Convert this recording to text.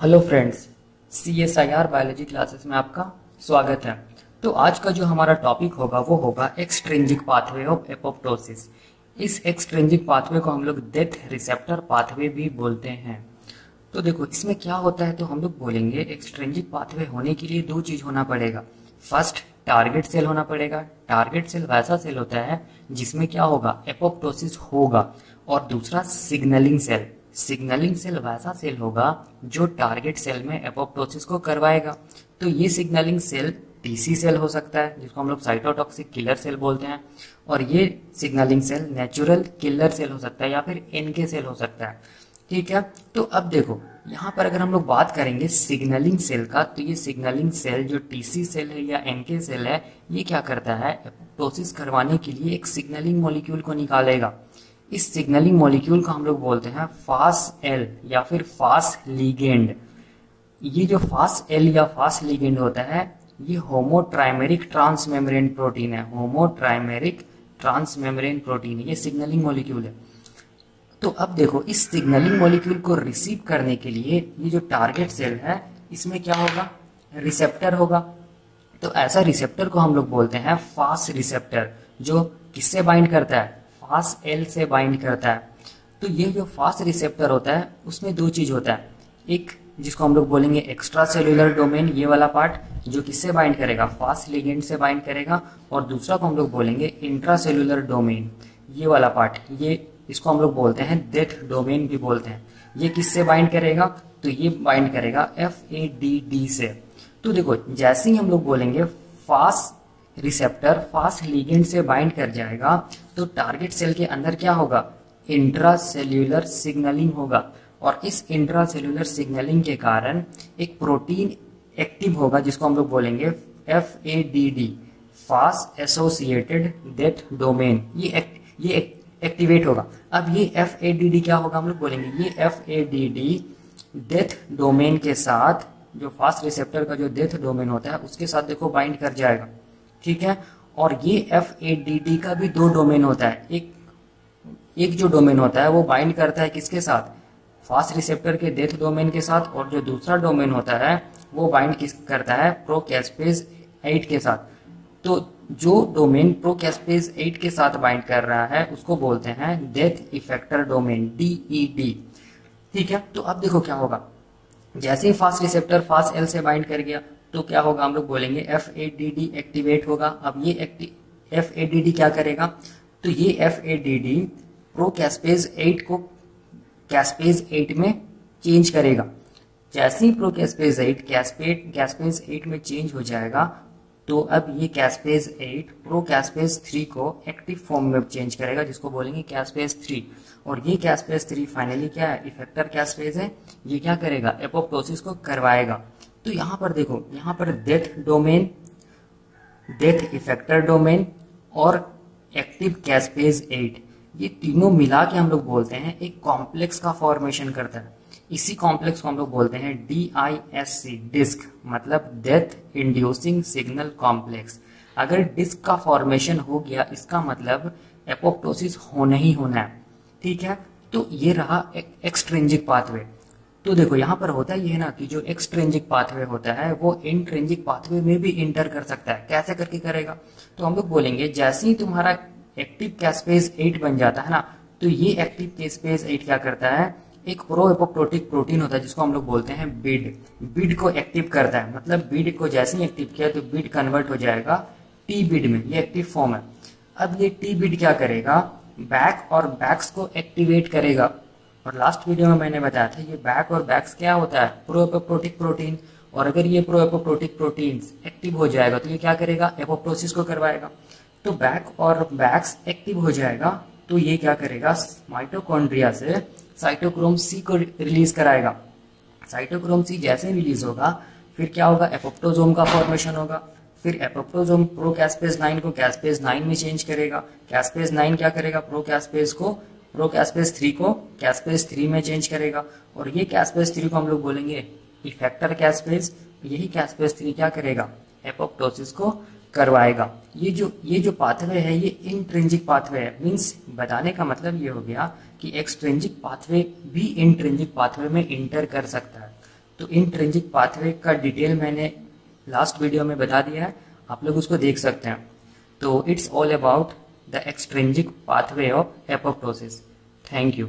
Hello friends, CSIR biology classes में आपका स्वागत है। तो आज का जो हमारा टॉपिक होगा वो होगा एक्सट्रिंजिक पाथवे ऑफ एपोप्टोसिस। इस एक्सट्रिंजिक पाथवे को हम लोग डेथ रिसेप्टर पाथवे भी बोलते हैं। तो देखो इसमें क्या होता है, तो हम लोग बोलेंगे एक्सट्रिंजिक पाथवे होने के लिए दो चीज होना पड़ेगा। फर्स्ट, टारगेट सेल होना पड़ेगा। टारगेट सेल वैसा सेल होता है जिसमें क्या होगा, एपोप्टोसिस होगा। और दूसरा सिग्नलिंग सेल। सिग्नलिंग सेल वैसा सेल होगा जो टारगेट सेल में एपोप्टोसिस को करवाएगा। तो ये सिग्नलिंग सेल टीसी सेल हो सकता है जिसको हम लोग साइटोटॉक्सिक किलर सेल बोलते हैं, और ये signalling cell natural killer cell हो सकता है या फिर एनके सेल हो सकता है। ठीक है, तो अब देखो यहाँ पर अगर हम लोग बात करेंगे सिग्नलिंग सेल का, तो ये सिग्नलिंग सेल जो टीसी सेल है या एनके सेल है, ये क्या करता है, एपोप्टोसिस करवाने के लिए एक सिग्नलिंग मॉलिक्यूल को निकालेगा। इस सिग्नलिंग मॉलिक्यूल को हम लोग बोलते हैं फास एल या फिर फास लिगेंड। ये जो फास एल या फास लिगेंड होता है ये होमोट्राइमेरिक ट्रांसमेम्ब्रेन प्रोटीन है। होमोट्राइमेरिक ट्रांसमेम्ब्रेन प्रोटीन है, ये सिग्नलिंग मॉलिक्यूल है। तो अब देखो इस सिग्नलिंग मॉलिक्यूल को रिसीव करने के लिए ये जो टारगेट सेल है इसमें क्या होगा, रिसेप्टर होगा। तो ऐसा रिसेप्टर को हम लोग बोलते हैं फास रिसेप्टर, जो किससे बाइंड करता है, फास एल से बाइंड करता है। तो ये जो फास रिसेप्टर होता है उसमें दो चीज होता है, एक जिसको हम लोग बोलेंगे एक्स्ट्रा सेल्यूलर डोमेन, ये वाला पार्ट जो किससे बाइंड करेगा, फास लिगेंड से बाइंड करेगा, और दूसरा को हम लोग बोलेंगे इंट्रा सेल्यूलर डोमेन, ये वाला पार्ट, ये इसको हम लोग बोलते हैं डेथ डोमेन भी बोलते हैं। ये किससे बाइंड करेगा, तो ये बाइंड करेगा FADD से। तो देखो जैसे ही हम लोग बोलेंगे फास रिसेप्टर फास लिगेंड से बाइंड कर जाएगा, तो टारगेट सेल के अंदर क्या होगा, इंट्रासेल्यूलर सिग्नलिंग होगा। और इस इंट्रासेल्यूलर सिग्नलिंग के कारण एक प्रोटीन एक्टिव होगा जिसको हम लोग बोलेंगे FADD, फास एसोसिएटेड डेथ डोमेन। ये एक्टिवेट होगा। अब ये FADD क्या होगा, हम लोग बोलेंगे ये FADD डेथ डोमेन के साथ, जो फास्ट रिसेप्टर का जो डेथ डोमेन होता है उसके साथ देखो बाइंड कर जाएगा। ठीक है, और ये FADD का भी दो डोमेन होता है। एक जो डोमेन होता है वो बाइंड करता है किसके साथ, फास्ट रिसेप्टर के डेथ डोमेन के साथ, और जो दूसरा डोमेन होता है वो बाइंड किस करता है, प्रोकैस्पेज 8 के साथ। तो जो डोमेन प्रोकैस्पेज 8 के साथ बाइंड कर रहा है उसको बोलते हैं डेथ इफेक्टर डोमेन, DED। ठीक है, तो अब देखो क्या होगा, जैसे ही फास्ट रिसेप्टर फास्ट एल से बाइंड कर गया तो क्या होगा, हम लोग बोलेंगे FADD एक्टिवेट होगा। अब ये FADD क्या करेगा, तो ये FADD प्रोकैस्पेज 8 को कैस्पेज 8 में चेंज करेगा। जैसे ही प्रोकैस्पेज 8 कैस्पेज 8 में चेंज हो जाएगा, तो अब ये कैस्पेज 8 प्रोकैस्पेज 3 को एक्टिव फॉर्म में चेंज करेगा जिसको बोलेंगे कैस्पेज 3। और ये कैस्पेज 3 फाइनली क्या है, इफेक्टर कैस्पेज है, ये क्या करेगा, एपोप्टोसिस को करवाएगा। तो यहाँ पर देखो, यहाँ पर death domain, death effector domain और एक्टिव कैस्पेज 8, ये तीनों मिला के हम लोग बोलते हैं एक कॉम्प्लेक्स का फॉर्मेशन करता है। इसी कॉम्प्लेक्स को हम लोग बोलते हैं DISC, डिस्क, मतलब डेथ इंड्यूसिंग सिग्नल कॉम्प्लेक्स। अगर डिस्क का फॉर्मेशन हो गया इसका मतलब एपोप्टोसिस होना ही होना है। ठीक है, तो ये रहा एक्सट्रिंजिक पाथवे। तो देखो यहाँ पर होता ये है ना कि जो एक्सट्रिंजिक पाथवे होता है वो इंट्रिंजिक पाथवे में भी इंटर कर सकता है। कैसे करके करेगा, तो हम लोग बोलेंगे जैसे ही तुम्हारा एक्टिव कैस्पेज 8 बन जाता है ना, तो ये एक्टिव कैस्पेज 8 क्या करता है, एक प्रो एपोप्टोटिक प्रोटीन होता है जिसको हम लोग बोलते हैं बिड को एक्टिव करता है। मतलब बिड को जैसे ही एक्टिव किया तो बिड कन्वर्ट हो जाएगा टी बिड में, ये एक्टिव फॉर्म है। अब ये टी बिड क्या करेगा, बैक और बैक्स को एक्टिवेट करेगा। और लास्ट वीडियो में मैंने बताया था ये बैक और बैक्स क्या होता है, प्रो एपोप्टोटिक प्रोटीन। और अगर ये प्रो एपोप्टोटिक प्रोटीन एक्टिव हो जाएगा तो ये क्या करेगा, एपोप्टोसिस को करवाएगा। तो बैक और बैक्स एक्टिव हो जाएगा तो ये क्या करेगा, माइटोकॉन्ड्रिया से साइटोक्रोम C को रिलीज कराएगा। साइटोक्रोम C जैसे रिलीज होगा फिर क्या होगा, एपोप्टोजोम का फॉर्मेशन होगा। फिर एपोप्टोजोम प्रोकैस्पेज 9 को कैस्पेज 9 में चेंज करेगा। कैस्पेज 9 क्या करेगा, प्रोकैस्पेज 3 को कैस्पेज 3 में चेंज करेगा। और ये कैस्पेज 3 को हम लोग बोलेंगे इफेक्टर कैस्पेज। यही कैस्पेज 3 क्या करेगा, एपोप्टोसिस को करवाएगा। ये जो पाथवे है ये इंट्रिंजिक पाथवे है। मींस बताने का मतलब ये हो गया कि एक्सट्रिंजिक पाथवे भी इंट्रिंजिक पाथवे में इंटर कर सकता है। तो इंट्रिंसिक पाथवे का डिटेल मैंने लास्ट वीडियो में बता दिया है, आप लोग उसको देख सकते हैं। तो it's all about the extrinsic pathway of apoptosis. Thank you.